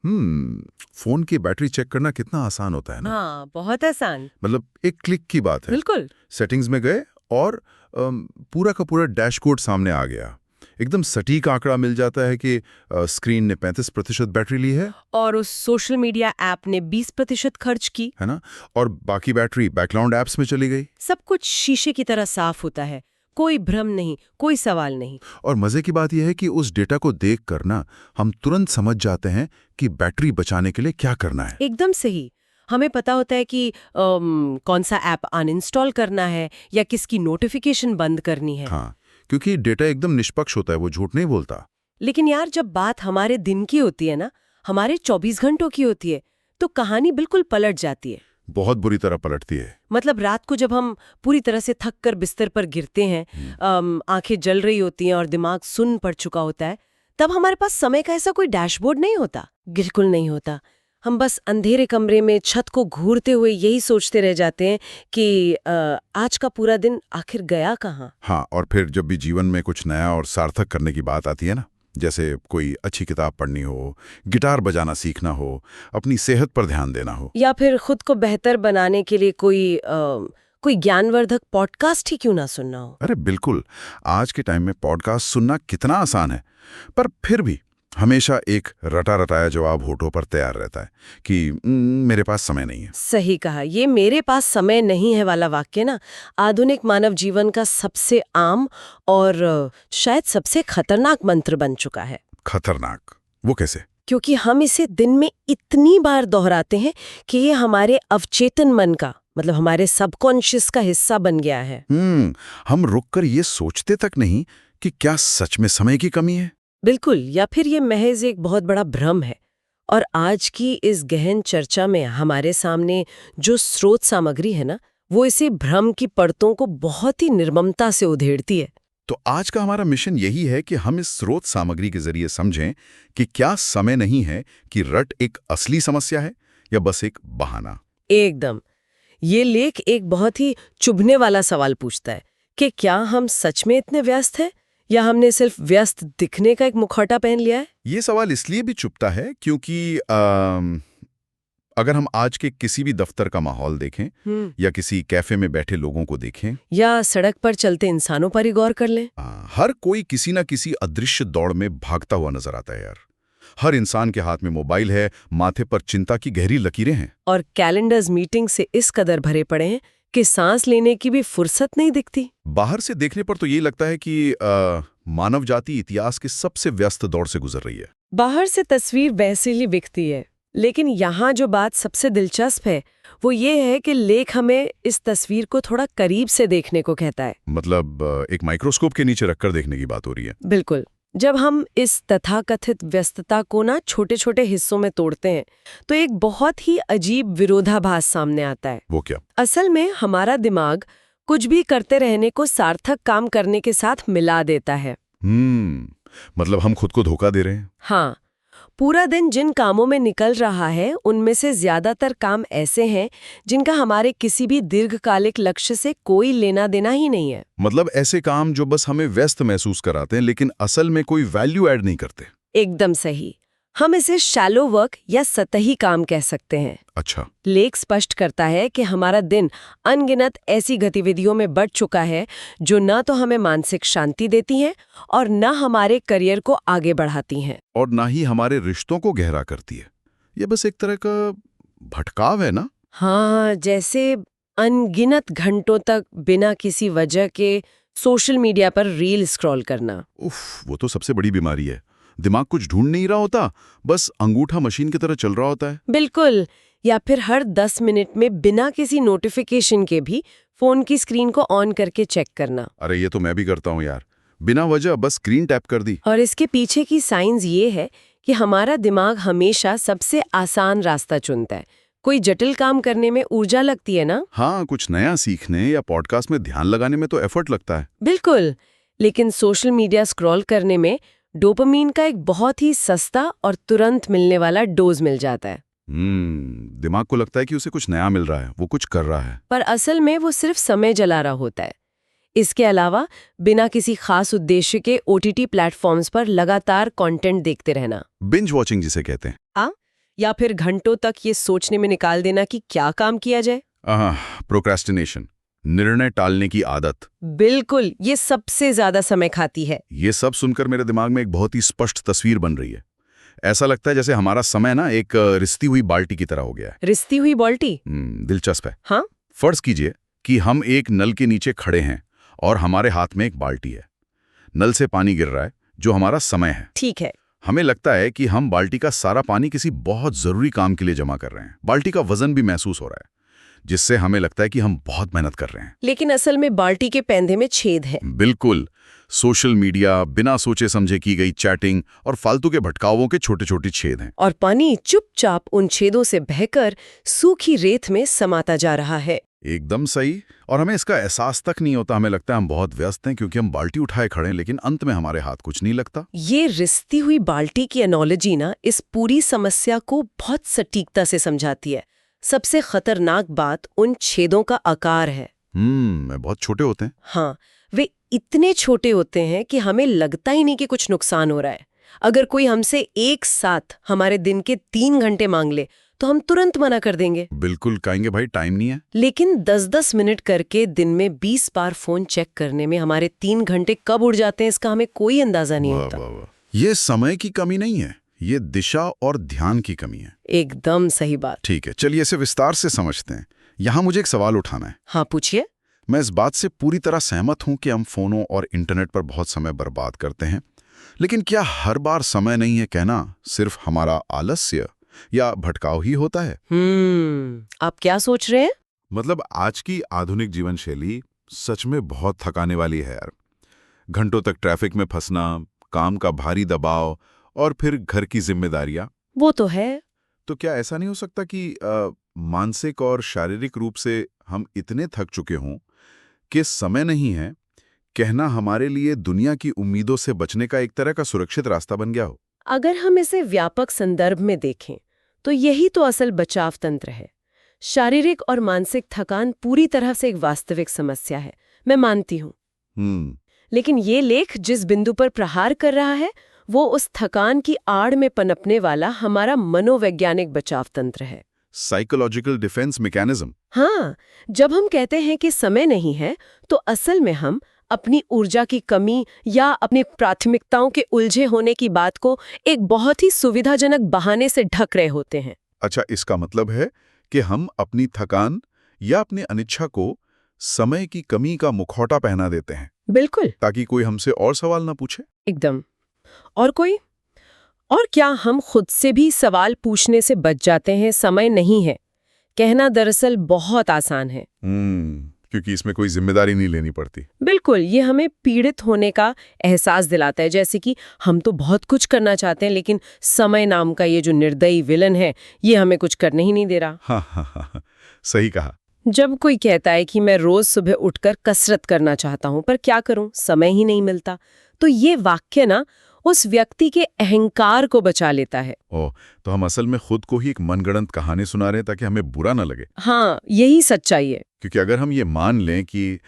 Phone की battery check करना कितना आसान होता है ना। हाँ, बहुत आसान। मतलब एक क्लिक की बात है। बिल्कुल। सेटिंग्स में गए और पूरा का पूरा डैशबोर्ड सामने आ गया। एकदम सटीक आंकड़ा मिल जाता है कि स्क्रीन ने 35% बैटरी ली है। और उस सोशल मीडिया ऐप ने 20% खर्च की। है ना। और बाकी बैटरी बैकग्राउंड ऐप्स में चली गई। सब कुछ शीशे की तरह साफ होता है, कोई भ्रम नहीं, कोई सवाल नहीं। और मजे की बात यह है कि उस डेटा को देख कर ना हम तुरंत समझ जाते हैं कि बैटरी बचाने के लिए क्या करना है। एकदम सही। हमें पता होता है कि कौन सा ऐप अनइंस्टॉल करना है या किसकी नोटिफिकेशन बंद करनी है। हाँ, क्योंकि डेटा एकदम निष्पक्ष होता है, वो झूठ नहीं बोलता। लेकिन यार, जब बात हमारे दिन की होती है ना, हमारे 24 घंटों की होती है, तो कहानी बिल्कुल पलट जाती है। बहुत बुरी तरह पलटती है। मतलब रात को जब हम पूरी तरह से थक कर बिस्तर पर गिरते हैं, आंखें जल रही होती हैं और दिमाग सुन्न पड़ चुका होता है, तब हमारे पास समय का ऐसा कोई डैशबोर्ड नहीं होता। बिल्कुल नहीं होता। हम बस अंधेरे कमरे में छत को घूरते हुए यही सोचते रह जाते हैं कि आज का पूरा दिन आखिर गया कहाँ। हाँ, और फिर जब भी जीवन में कुछ नया और सार्थक करने की बात आती है ना, जैसे कोई अच्छी किताब पढ़नी हो, गिटार बजाना सीखना हो, अपनी सेहत पर ध्यान देना हो, या फिर खुद को बेहतर बनाने के लिए कोई ज्ञानवर्धक पॉडकास्ट ही क्यों ना सुनना हो। अरे बिल्कुल। आज के टाइम में पॉडकास्ट सुनना कितना आसान है, पर फिर भी हमेशा एक रटा रटाया जवाब होठों पर तैयार रहता है कि मेरे पास समय नहीं है। सही कहा। ये मेरे पास समय नहीं है वाला वाक्य ना आधुनिक मानव जीवन का सबसे आम और शायद सबसे खतरनाक मंत्र बन चुका है। खतरनाक? वो कैसे? क्योंकि हम इसे दिन में इतनी बार दोहराते हैं कि ये हमारे अवचेतन मन का, मतलब हमारे सबकॉन्शियस का हिस्सा बन गया है। हम रुककर ये सोचते तक नहीं कि क्या सच में समय की कमी है। बिल्कुल, या फिर ये महज एक बहुत बड़ा भ्रम है। और आज की इस गहन चर्चा में हमारे सामने जो स्रोत सामग्री है ना, वो इसे भ्रम की परतों को बहुत ही निर्ममता से उधेड़ती है। तो आज का हमारा मिशन यही है कि हम इस स्रोत सामग्री के जरिए समझें कि क्या समय नहीं है कि रट एक असली समस्या है या बस एक बहाना। एकदम। ये लेख एक बहुत ही चुभने वाला सवाल पूछता है कि क्या हम सच में इतने व्यस्त हैं या हमने सिर्फ व्यस्त दिखने का एक मुखौटा पहन लिया है। ये सवाल इसलिए भी चुभता है क्योंकि अगर हम आज के किसी भी दफ्तर का माहौल देखें या किसी कैफे में बैठे लोगों को देखें या सड़क पर चलते इंसानों पर ही गौर कर लें, हर कोई किसी न किसी अदृश्य दौड़ में भागता हुआ नजर आता है यार। हर इंसान के हाथ में मोबाइल है, माथे पर चिंता की गहरी लकीरें हैं और कैलेंडर्स मीटिंग से इस कदर भरे पड़े हैं कि सांस लेने की भी फुर्सत नहीं दिखती। बाहर से देखने पर तो ये लगता है कि मानव जाति इतिहास के सबसे व्यस्त दौर से गुजर रही है। बाहर से तस्वीर वैसे ही दिखती है, लेकिन यहाँ जो बात सबसे दिलचस्प है वो ये है कि लेख हमें इस तस्वीर को थोड़ा करीब से देखने को कहता है। मतलब एक माइक्रोस्कोप के नीचे रखकर देखने की बात हो रही है। बिल्कुल। जब हम इस तथाकथित व्यस्तता को ना छोटे छोटे हिस्सों में तोड़ते हैं तो एक बहुत ही अजीब विरोधाभास सामने आता है। वो क्या? असल में हमारा दिमाग कुछ भी करते रहने को सार्थक काम करने के साथ मिला देता है। मतलब हम खुद को धोखा दे रहे हैं। हाँ, पूरा दिन जिन कामों में निकल रहा है उनमें से ज्यादातर काम ऐसे हैं जिनका हमारे किसी भी दीर्घकालिक लक्ष्य से कोई लेना देना ही नहीं है। मतलब ऐसे काम जो बस हमें व्यस्त महसूस कराते हैं लेकिन असल में कोई वैल्यू ऐड नहीं करते। एकदम सही। हम इसे शैलो वर्क या सतही काम कह सकते हैं। अच्छा। लेख स्पष्ट करता है कि हमारा दिन अनगिनत ऐसी गतिविधियों में बढ़ चुका है जो न तो हमें मानसिक शांति देती हैं और न हमारे करियर को आगे बढ़ाती हैं, और ना ही हमारे रिश्तों को गहरा करती है। ये बस एक तरह का भटकाव है ना। हाँ, जैसे अनगिनत घंटों तक बिना किसी वजह के सोशल मीडिया पर रील स्क्रॉल करना। उफ, वो तो सबसे बड़ी बीमारी है। दिमाग कुछ ढूंढ नहीं रहा होता, बस अंगूठा मशीन की तरह चल रहा होता है। बिल्कुल। या फिर हर 10 मिनट में बिना किसी नोटिफिकेशन के भी फोन की स्क्रीन को ऑन करके चेक करना। अरे ये तो मैं भी करता हूँ यार, बिना वजह बस स्क्रीन टैप कर दी। और इसके पीछे की साइंस ये है कि हमारा दिमाग हमेशा सबसे आसान रास्ता चुनता है। कोई जटिल काम करने में ऊर्जा लगती है ना। हाँ, कुछ नया सीखने या पॉडकास्ट में ध्यान लगाने में तो एफर्ट लगता है। बिल्कुल। लेकिन सोशल मीडिया स्क्रॉल करने में डोपामीन का एक बहुत ही सस्ता और तुरंत मिलने वाला डोज मिल जाता है। दिमाग को लगता है कि उसे कुछ नया मिल रहा है, वो कुछ कर रहा है। पर असल में वो सिर्फ समय जला रहा होता है। इसके अलावा बिना किसी खास उद्देश्य के ओटीटी प्लेटफॉर्म्स पर लगातार कंटेंट देखते रहना, बिंज वॉचिंग जिसे कहते हैं। या फिर घंटों तक ये सोचने में निकाल देना कि क्या काम किया जाए। प्रोक्रेस्टिनेशन, निर्णय टालने की आदत। बिल्कुल, ये सबसे ज्यादा समय खाती है। ये सब सुनकर मेरे दिमाग में एक बहुत ही स्पष्ट तस्वीर बन रही है। ऐसा लगता है जैसे हमारा समय ना एक रिश्ती हुई बाल्टी की तरह हो गया है। रिश्ती हुई बाल्टी? दिलचस्प है। हाँ, फर्ज कीजिए कि हम एक नल के नीचे खड़े हैं और हमारे हाथ में एक बाल्टी है। नल से पानी गिर रहा है जो हमारा समय है। ठीक है। हमें लगता है कि हम बाल्टी का सारा पानी किसी बहुत जरूरी काम के लिए जमा कर रहे हैं। बाल्टी का वजन भी महसूस हो रहा है, जिससे हमें लगता है कि हम बहुत मेहनत कर रहे हैं। लेकिन असल में बाल्टी के पैंधे में छेद है। बिल्कुल। सोशल मीडिया, बिना सोचे समझे की गई चैटिंग और फालतू के भटकावों के छोटे छोटे छेद हैं। और पानी चुपचाप उन छेदों से बहकर सूखी रेत में समाता जा रहा है। एकदम सही। और हमें इसका एहसास तक नहीं होता। हमें लगता है हम बहुत व्यस्त हैं क्योंकि हम बाल्टी उठाए खड़े हैं, लेकिन अंत में हमारे हाथ कुछ नहीं लगता। ये रिश्ती हुई बाल्टी की एनोलॉजी ना इस पूरी समस्या को बहुत सटीकता से समझाती है। सबसे खतरनाक बात उन छेदों का आकार है। बहुत छोटे होते हैं। हाँ, वे इतने छोटे होते हैं कि हमें लगता ही नहीं कि कुछ नुकसान हो रहा है। अगर कोई हमसे एक साथ हमारे दिन के 3 घंटे मांग ले तो हम तुरंत मना कर देंगे। बिल्कुल कहेंगे भाई टाइम नहीं है। लेकिन 10-10 मिनट करके दिन में 20 बार फोन चेक करने में हमारे 3 घंटे कब उड़ जाते हैं इसका हमें कोई अंदाजा नहीं होता। ये समय की कमी नहीं है, ये दिशा और ध्यान की कमी है। एकदम सही बात। ठीक है, चलिए इसे विस्तार से समझते हैं। यहाँ मुझे एक सवाल उठाना है। हाँ, पूछिए। मैं इस बात से पूरी तरह सहमत हूं कि हम फोनों और इंटरनेट पर बहुत समय बर्बाद करते हैं, लेकिन क्या हर बार समय नहीं है कहना सिर्फ हमारा आलस्य या भटकाव ही होता है? आप क्या सोच रहे हैं? मतलब आज की आधुनिक जीवन शैली सच में बहुत थकाने वाली है यार। घंटों तक ट्रैफिक में फंसना, काम का भारी दबाव और फिर घर की जिम्मेदारियां। वो तो है। तो क्या ऐसा नहीं हो सकता कि मानसिक और शारीरिक रूप से हम इतने थक चुके हों कि समय नहीं है कहना हमारे लिए दुनिया की उम्मीदों से बचने का एक तरह का सुरक्षित रास्ता बन गया हो? अगर हम इसे व्यापक संदर्भ में देखें तो यही तो असल बचाव तंत्र है। शारीरिक और मानसिक थकान पूरी तरह से एक वास्तविक समस्या है, मैं मानती हूँ। लेकिन ये लेख जिस बिंदु पर प्रहार कर रहा है वो उस थकान की आड़ में पनपने वाला हमारा मनोवैज्ञानिक बचाव तंत्र है। Psychological defence mechanism. हाँ, जब हम कहते हैं कि समय नहीं है तो असल में हम अपनी ऊर्जा की कमी या अपनी प्राथमिकताओं के उलझे होने की बात को एक बहुत ही सुविधाजनक बहाने से ढक रहे होते हैं। अच्छा, इसका मतलब है कि हम अपनी थकान या अपनी अनिच्छा को समय की कमी का मुखौटा पहना देते हैं। बिल्कुल। ताकि कोई हमसे और सवाल ना पूछे। एकदम। और क्या हम खुद से भी सवाल पूछने से बच जाते हैं समय नहीं है कहना दरअसल बहुत आसान है। क्योंकि इसमें कोई जिम्मेदारी नहीं लेनी पड़ती। बिल्कुल, ये हमें पीड़ित होने का एहसास दिलाता है, जैसे कि हम तो बहुत कुछ करना चाहते हैं लेकिन समय नाम का ये जो निर्दयी विलन है ये हमें कुछ करने ही नहीं दे रहा। हाँ, सही कहा। जब कोई कहता है कि मैं रोज सुबह उठकर कसरत करना चाहता हूं पर क्या करूं, समय ही नहीं मिलता, तो ये वाक्य ना उस व्यक्ति के अहंकार को बचा लेता है। तो हम असल में खुद को ही एक मनगढ़ंत कहानी सुना रहे हैं ताकि हमें बुरा ना लगे। हाँ, यही सच्चाई है। क्योंकि अगर हम ये मान लें कि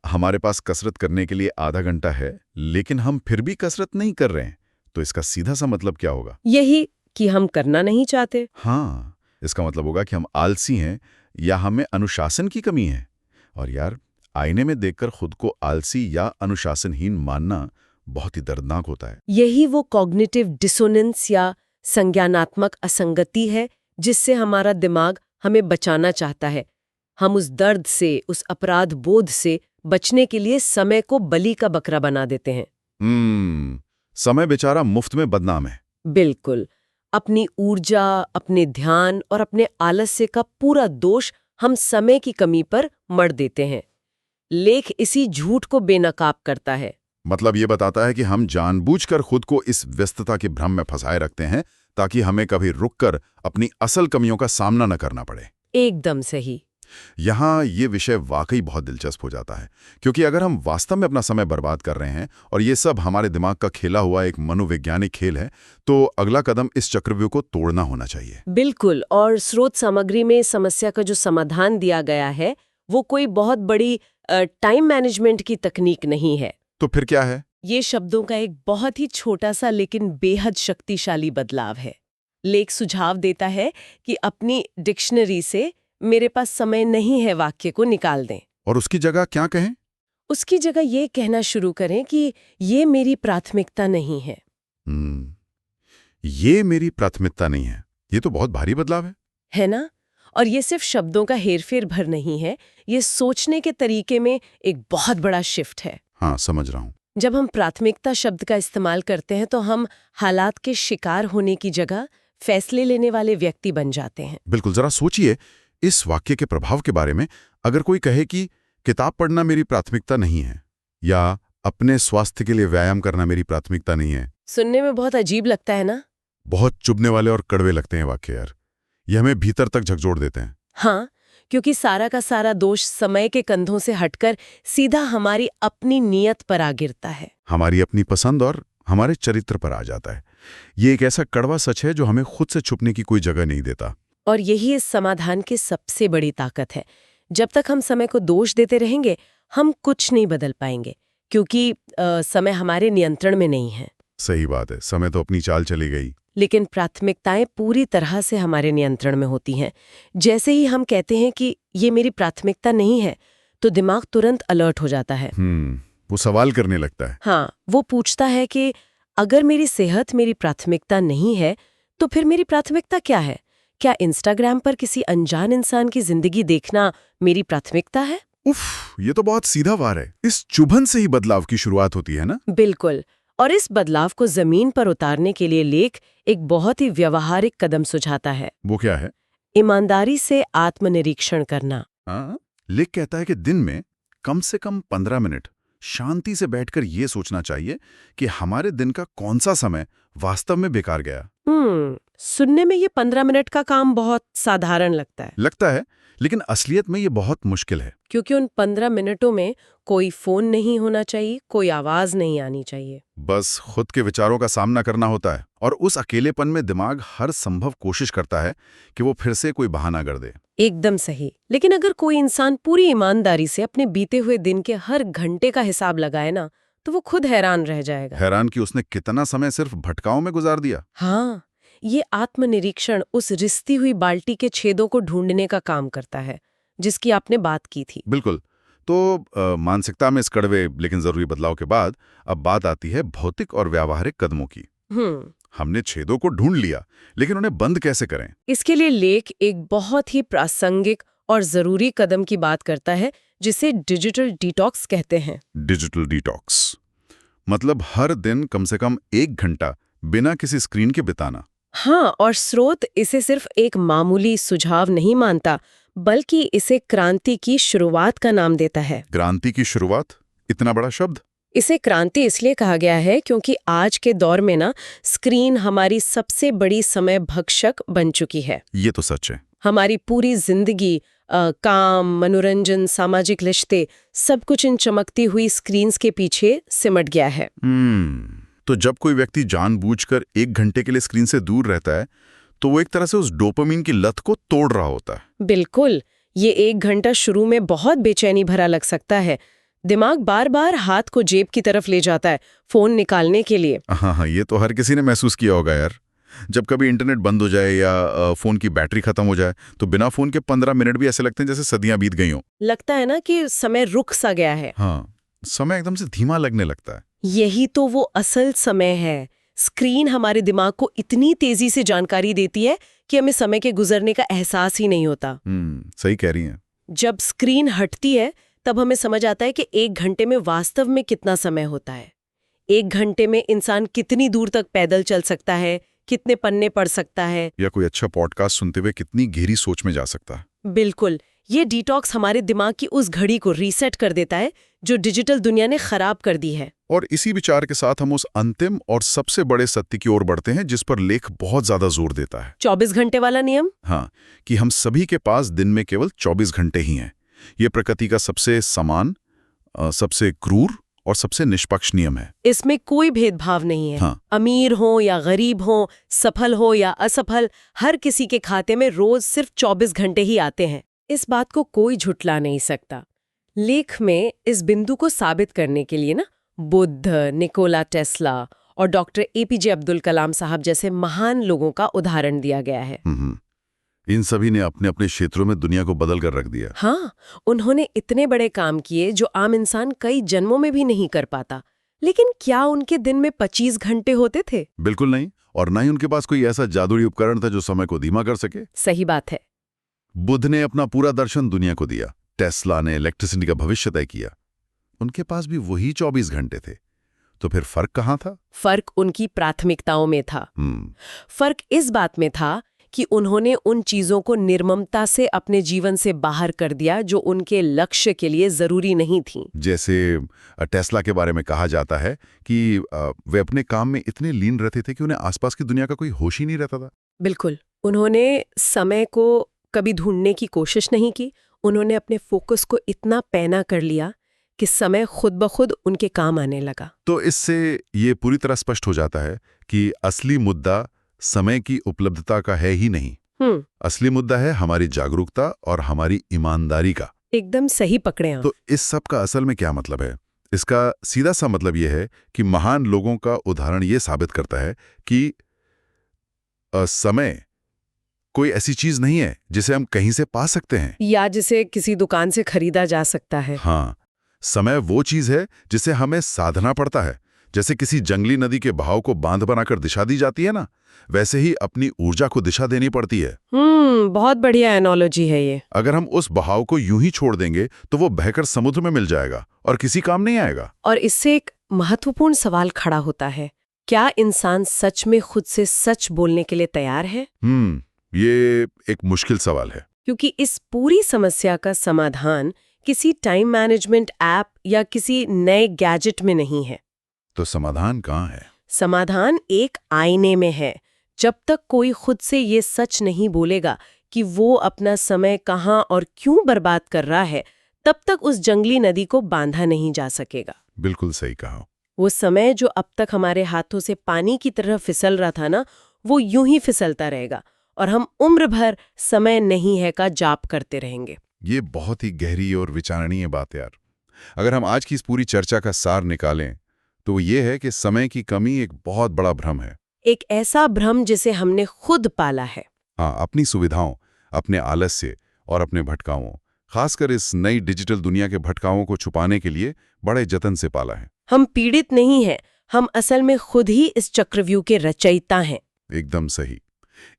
हमारे पास कसरत करने के लिए आधा घंटा है लेकिन हम फिर भी कसरत नहीं कर रहे हैं, तो इसका सीधा सा मतलब क्या होगा? यही कि हम करना नहीं चाहते। हाँ, इसका मतलब होगा कि हम आलसी हैं या हमें अनुशासन की कमी है। और यार, आईने में देखकर खुद को आलसी या अनुशासनहीन मानना बहुत ही दर्दनाक होता है। यही वो कॉग्निटिव डिसोनेंस या संज्ञानात्मक असंगति है जिससे हमारा दिमाग हमें बचाना चाहता है। हम उस दर्द से, उस अपराध बोध से बचने के लिए समय को बलि का बकरा बना देते हैं। समय बेचारा मुफ्त में बदनाम है। बिल्कुल। अपनी ऊर्जा, अपने ध्यान और अपने आलस्य का पूरा दोष हम समय की कमी पर मढ़ देते हैं। लेख इसी झूठ को बेनकाब करता है। मतलब ये बताता है कि हम जानबूझकर खुद को इस व्यस्तता के भ्रम में फंसाए रखते हैं ताकि हमें कभी रुककर अपनी असल कमियों का सामना न करना पड़े। एकदम सही। यहाँ ये विषय वाकई बहुत दिलचस्प हो जाता है, क्योंकि अगर हम वास्तव में अपना समय बर्बाद कर रहे हैं और ये सब हमारे दिमाग का खेला हुआ एक मनोवैज्ञानिक खेल है, तो अगला कदम इस चक्रव्यूह को तोड़ना होना चाहिए। बिल्कुल। और स्रोत सामग्री में समस्या का जो समाधान दिया गया है वो कोई बहुत बड़ी टाइम मैनेजमेंट की तकनीक नहीं है। तो फिर क्या है? ये शब्दों का एक बहुत ही छोटा सा लेकिन बेहद शक्तिशाली बदलाव है। लेख सुझाव देता है कि अपनी डिक्शनरी से मेरे पास समय नहीं है वाक्य को निकाल दें। और उसकी जगह क्या कहें? उसकी जगह ये कहना शुरू करें कि ये मेरी प्राथमिकता नहीं है। ये मेरी प्राथमिकता नहीं है। ये तो बहुत भारी बदलाव है ना? और ये सिर्फ शब्दों का हेरफेर भर नहीं है, ये सोचने के तरीके में एक बहुत बड़ा शिफ्ट है। हाँ, समझ रहा हूँ। जब हम प्राथमिकता शब्द का इस्तेमाल करते हैं तो हम हालात के शिकार होने की जगह फैसले लेने वाले व्यक्ति बन जाते हैं। बिल्कुल, जरा सोचिए इस वाक्य के प्रभाव के बारे में। अगर कोई कहे कि किताब पढ़ना मेरी प्राथमिकता नहीं है, या अपने स्वास्थ्य के लिए व्यायाम करना मेरी प्राथमिकता नहीं है। सुनने में बहुत अजीब लगता है ना? बहुत चुभने वाले और कड़वे लगते हैं वाक्य यार। ये हमें भीतर तक झकझोर देते हैं। हाँ, क्योंकि सारा का सारा दोष समय के कंधों से हटकर सीधा हमारी अपनी नीयत पर आ गिरता है, हमारी अपनी पसंद और हमारे चरित्र पर आ जाता है। ये एक ऐसा कड़वा सच है जो हमें खुद से छुपने की कोई जगह नहीं देता। और यही इस समाधान की सबसे बड़ी ताकत है। जब तक हम समय को दोष देते रहेंगे, हम कुछ नहीं बदल पाएंगे, क्योंकि समय हमारे नियंत्रण में नहीं है। सही बात है, समय तो अपनी चाल चली गई। लेकिन प्राथमिकताएं पूरी तरह से हमारे नियंत्रण में होती हैं। जैसे ही हम कहते हैं कि ये मेरी प्राथमिकता नहीं है, तो दिमाग तुरंत अलर्ट हो जाता है। वो सवाल करने लगता है। हाँ, वो पूछता है कि अगर मेरी सेहत मेरी प्राथमिकता नहीं है, तो फिर मेरी प्राथमिकता क्या है? क्या इंस्टाग्राम पर किसी अनजान इंसान की जिंदगी देखना मेरी प्राथमिकता है? उफ, ये तो बहुत सीधा वार है। इस चुभन से ही बदलाव की शुरुआत होती है ना? बिल्कुल। और इस बदलाव को जमीन पर उतारने के लिए लेख एक बहुत ही व्यवहारिक कदम सुझाता है। वो क्या है? ईमानदारी से आत्मनिरीक्षण करना। हाँ, लेख कहता है कि दिन में कम से कम 15 मिनट शांति से बैठकर ये सोचना चाहिए कि हमारे दिन का कौन सा समय वास्तव में बेकार गया। सुनने में ये 15 मिनट का काम बहुत साधारण लगता है, लेकिन असलियत में ये बहुत मुश्किल है। क्योंकि उन 15 मिनटों में कोई फोन नहीं होना चाहिए, कोई आवाज नहीं आनी चाहिए। बस खुद के विचारों का सामना करना होता है, और उस अकेलेपन में दिमाग हर संभव कोशिश करता है कि वो फिर से कोई बहाना कर दे। एकदम सही। लेकिन अगर कोई इंसान पूरी ईमानदारी से अपने बीते हुए दिन के हर घंटे का हिसाब लगाए ना, तो वो खुद हैरान रह जाएगा। हैरान कि उसने कितना समय सिर्फ भटकाओं में गुजार दिया। हाँ, ये आत्मनिरीक्षण उस रिश्ती हुई बाल्टी के छेदों को ढूंढने का काम करता है, जिसकी आपने बात की थी। बिल्कुल। तो मानसिकता में इस कड़वे लेकिन जरूरी बदलाव के बाद अब बात आती है भौतिक और व्यावहारिक कदमों की। हमने छेदों को ढूंढ लिया, लेकिन उन्हें बंद कैसे करें? इसके लिए लेख एक बहुत ही प्रासंगिक और जरूरी कदम की बात करता है, जिसे डिजिटल डिटॉक्स कहते हैं। डिजिटल डिटॉक्स मतलब हर दिन कम से कम 1 घंटा बिना किसी स्क्रीन के बिताना। हाँ, और स्रोत इसे सिर्फ एक मामूली सुझाव नहीं मानता, बल्कि इसे क्रांति की शुरुआत का नाम देता है। क्रांति की शुरुआत? इतना बड़ा शब्द? इसे क्रांति इसलिए कहा गया है क्योंकि आज के दौर में ना स्क्रीन हमारी सबसे बड़ी समय भक्षक बन चुकी है। ये तो सच है। हमारी पूरी जिंदगी, काम, मनोरंजन, सामाजिक रिश्ते, सब कुछ इन चमकती हुई स्क्रीन्स के पीछे सिमट गया है। तो जब कोई व्यक्ति जानबूझकर 1 घंटे के लिए स्क्रीन से दूर रहता है, तो वो एक तरह से उस डोपामिन की लत को तोड़ रहा होता है। बिल्कुल। ये 1 घंटा शुरू में बहुत बेचैनी भरा लग सकता है। दिमाग बार बार हाथ को जेब की तरफ ले जाता है फोन निकालने के लिए। हाँ, ये तो हर किसी ने महसूस किया होगा यार। जब कभी इंटरनेट बंद हो जाए या फोन की बैटरी खत्म हो जाए, तो बिना फोन के 15 मिनट भी ऐसे लगते हैं जैसे सदियां बीत गई हों। लगता है ना कि समय रुक सा गया है। हाँ, समय एकदम से धीमा लगने लगता है। यही तो वो असल समय है। स्क्रीन हमारे दिमाग को इतनी तेजी से जानकारी देती है कि हमें समय के गुजरने का एहसास ही नहीं होता। सही कह रही हैं। जब स्क्रीन हटती है तब हमें समझ आता है कि 1 घंटे में वास्तव में कितना समय होता है। 1 घंटे में इंसान कितनी दूर तक पैदल चल सकता है, कितने पन्ने पढ़ सकता है, या कोई अच्छा पॉडकास्ट सुनते हुए कितनी गहरी सोच में जा सकता है। बिल्कुल। ये डिटॉक्स हमारे दिमाग की उस घड़ी को रीसेट कर देता है जो डिजिटल दुनिया ने खराब कर दी है। और इसी विचार के साथ हम उस अंतिम और सबसे बड़े सत्य की ओर बढ़ते हैं जिस पर लेख बहुत ज्यादा जोर देता है। 24 घंटे वाला नियम। हाँ, कि हम सभी के पास दिन में केवल 24 घंटे ही हैं। ये प्रकृति का सबसे समान, सबसे क्रूर और सबसे निष्पक्ष नियम है। इसमें कोई भेदभाव नहीं है। हाँ। अमीर हो या गरीब हो, सफल हो या असफल, हर किसी के खाते में रोज सिर्फ 24 घंटे ही आते हैं। इस बात को कोई झुठला नहीं सकता। लेख में इस बिंदु को साबित करने के लिए ना बुद्ध, निकोला टेस्ला और डॉक्टर एपीजे अब्दुल कलाम साहब जैसे महान लोगों का उदाहरण दिया गया है। इन सभी ने अपने अपने क्षेत्रों में दुनिया को बदल कर रख दिया। हाँ, उन्होंने इतने बड़े काम किए जो आम इंसान कई जन्मों में भी नहीं कर पाता। लेकिन क्या उनके दिन में 25 घंटे होते थे? बिल्कुल नहीं, और ना ही उनके पास कोई ऐसा जादुई उपकरण था जो समय को धीमा कर सके। सही बात है। बुद्ध ने अपना पूरा दर्शन दुनिया को दिया, टेस्ला ने इलेक्ट्रिसिटी का भविष्य तय किया, उनके पास भी वही 24 घंटे थे। तो फिर फर्क कहाँ था? फर्क उनकी प्राथमिकताओं में था। फर्क इस बात में था कि उन्होंने उन चीजों को निर्ममता से अपने जीवन से बाहर कर दिया जो उनके लक्ष्य के लिए जरूरी नहीं थी। जैसे टेस्ला के बारे में कहा जाता है कि वे अपने काम में इतने लीन रहते थे कि उन्हें आसपास की दुनिया का कोई होश ही नहीं रहता था। बिल्कुल, उन्होंने समय को कभी ढूंढने की कोशिश नहीं की। उन्होंने अपने फोकस को इतना पैना कर लिया कि समय खुद ब खुद उनके काम आने लगा। तो इससे ये पूरी तरह स्पष्ट हो जाता है कि असली मुद्दा समय की उपलब्धता का है ही नहीं। असली मुद्दा है हमारी जागरूकता और हमारी ईमानदारी का। एकदम सही पकड़े आप। तो इस सब का असल में क्या मतलब है? इसका सीधा सा मतलब यह है कि महान लोगों का उदाहरण ये साबित करता है कि समय कोई ऐसी चीज नहीं है जिसे हम कहीं से पा सकते हैं या जिसे किसी दुकान से खरीदा जा सकता है। हाँ, समय वो चीज है जिसे हमें साधना पड़ता है। जैसे किसी जंगली नदी के बहाव को बांध बनाकर दिशा दी जाती है ना, वैसे ही अपनी ऊर्जा को दिशा देनी पड़ती है। बहुत बढ़िया एनालॉजी है ये। अगर हम उस बहाव को यूं ही छोड़ देंगे तो वो बहकर समुद्र में मिल जाएगा और किसी काम नहीं आएगा। और इससे एक महत्वपूर्ण सवाल खड़ा होता है, क्या इंसान सच में खुद से सच बोलने के लिए तैयार है? ये एक मुश्किल सवाल है, क्योंकि इस पूरी समस्या का समाधान किसी टाइम मैनेजमेंट ऐप या किसी नए गैजेट में नहीं है। तो समाधान कहाँ है? समाधान एक आईने में है। जब तक कोई खुद से ये सच नहीं बोलेगा कि वो अपना समय कहाँ और क्यों बर्बाद कर रहा है, तब तक उस जंगली नदी को बांधा नहीं जा सकेगा। बिल्कुल सही कहा। वो समय जो अब तक हमारे हाथों से पानी की तरह फिसल रहा था ना, वो यूं ही फिसलता रहेगा और हम उम्र भर समय नहीं है का जाप करते रहेंगे। ये बहुत ही गहरी और विचारणीय बात है यार। अगर हम आज की इस पूरी चर्चा का सार निकालें तो वो ये है कि समय की कमी एक बहुत बड़ा भ्रम है। एक ऐसा भ्रम जिसे हमने खुद पाला है। हाँ, अपनी सुविधाओं, अपने आलस्य और अपने भटकावों, खासकर इस नई डिजिटल दुनिया के भटकावों को छुपाने के लिए बड़े जतन से पाला है। हम पीड़ित नहीं हैं, हम असल में खुद ही इस चक्रव्यूह के रचयिता हैं। एकदम सही।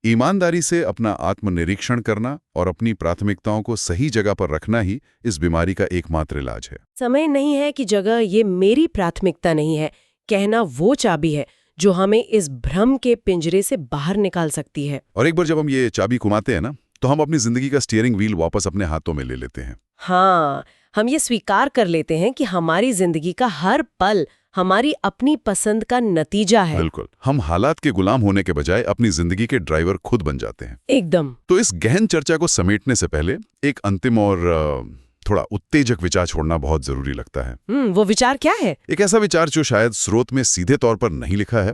ईमानदारी से अपना आत्मनिरीक्षण करना और अपनी प्राथमिकताओं को सही जगह पर रखना ही इस बीमारी का एकमात्र इलाज है। समय नहीं है कि जगह ये मेरी प्राथमिकता नहीं है, कहना वो चाबी है जो हमें इस भ्रम के पिंजरे से बाहर निकाल सकती है। और एक बार जब हम ये चाबी घुमाते हैं ना, तो हम अपनी जिंदगी का स्टीयरिंग व्हील वापस अपने हाथों में ले लेते हैं। हाँ, हम ये स्वीकार कर लेते हैं कि हमारी जिंदगी का हर पल हमारी अपनी पसंद का नतीजा है। बिल्कुल, हम हालात के गुलाम होने के बजाय अपनी जिंदगी के ड्राइवर खुद बन जाते हैं। एकदम। तो इस गहन चर्चा को समेटने से पहले एक अंतिम और थोड़ा उत्तेजक विचार छोड़ना बहुत जरूरी लगता है। वो विचार क्या है? एक ऐसा विचार जो शायद स्रोत में सीधे तौर पर नहीं लिखा है,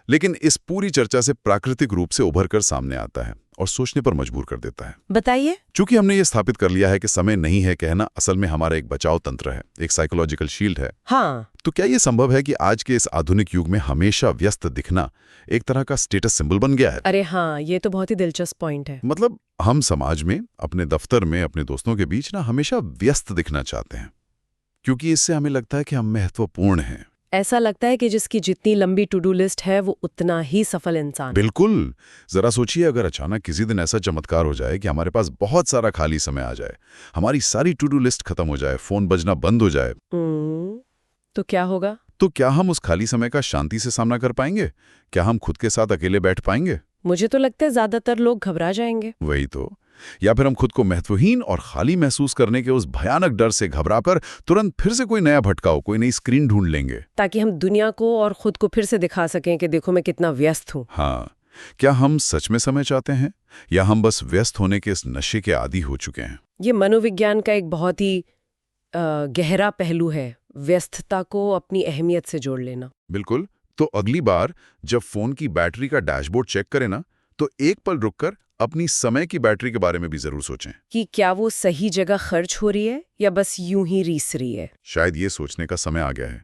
लेकिन इस पूरी चर्चा से प्राकृतिक रूप से उभर कर सामने आता है और सोचने पर मजबूर कर देता है। बताइए। चूंकि हमने ये स्थापित कर लिया है कि समय नहीं है कहना असल में हमारा एक बचाव तंत्र है, एक साइकोलॉजिकल शील्ड है। हाँ। तो क्या ये संभव है कि आज के इस आधुनिक युग में हमेशा व्यस्त दिखना एक तरह का स्टेटस सिंबल बन गया है? अरे हाँ, ये तो बहुत ही दिलचस्प पॉइंट है। मतलब हम समाज में, अपने दफ्तर में, अपने दोस्तों के बीच ना हमेशा व्यस्त दिखना चाहते हैं, क्योंकि इससे हमें लगता है कि हम महत्वपूर्ण हैं। ऐसा लगता है कि जिसकी जितनी लंबी टू डू लिस्ट है वो उतना ही सफल इंसान। बिल्कुल। जरा सोचिए, अगर अचानक किसी दिन ऐसा चमत्कार हो जाए कि हमारे पास बहुत सारा खाली समय आ जाए, हमारी सारी टू डू लिस्ट खत्म हो जाए, फोन बजना बंद हो जाए, तो क्या होगा? तो क्या हम उस खाली समय का शांति से सामना कर पाएंगे? क्या हम खुद के साथ अकेले बैठ पाएंगे? मुझे तो लगता है ज्यादातर लोग घबरा जाएंगे। वही तो। या फिर हम खुद को महत्वहीन और खाली महसूस करने के उस भयानक डर से घबराकर तुरंत फिर से कोई नया भटकाव, कोई नई स्क्रीन ढूंढ लेंगे, ताकि हम दुनिया को और खुद को फिर से दिखा सकें कि देखो मैं कितना व्यस्त हूँ। हाँ, क्या हम सच में समय चाहते हैं या हम बस व्यस्त होने के इस नशे के आदी हो चुके हैं? ये मनोविज्ञान का एक बहुत ही गहरा पहलू है, व्यस्तता को अपनी अहमियत से जोड़ लेना। बिल्कुल। तो अगली बार जब फोन की बैटरी का डैशबोर्ड चेक करें ना, तो एक पल रुककर अपनी समय की बैटरी के बारे में भी जरूर सोचें कि क्या वो सही जगह खर्च हो रही है या बस यूं ही रीस रही है। शायद ये सोचने का समय आ गया है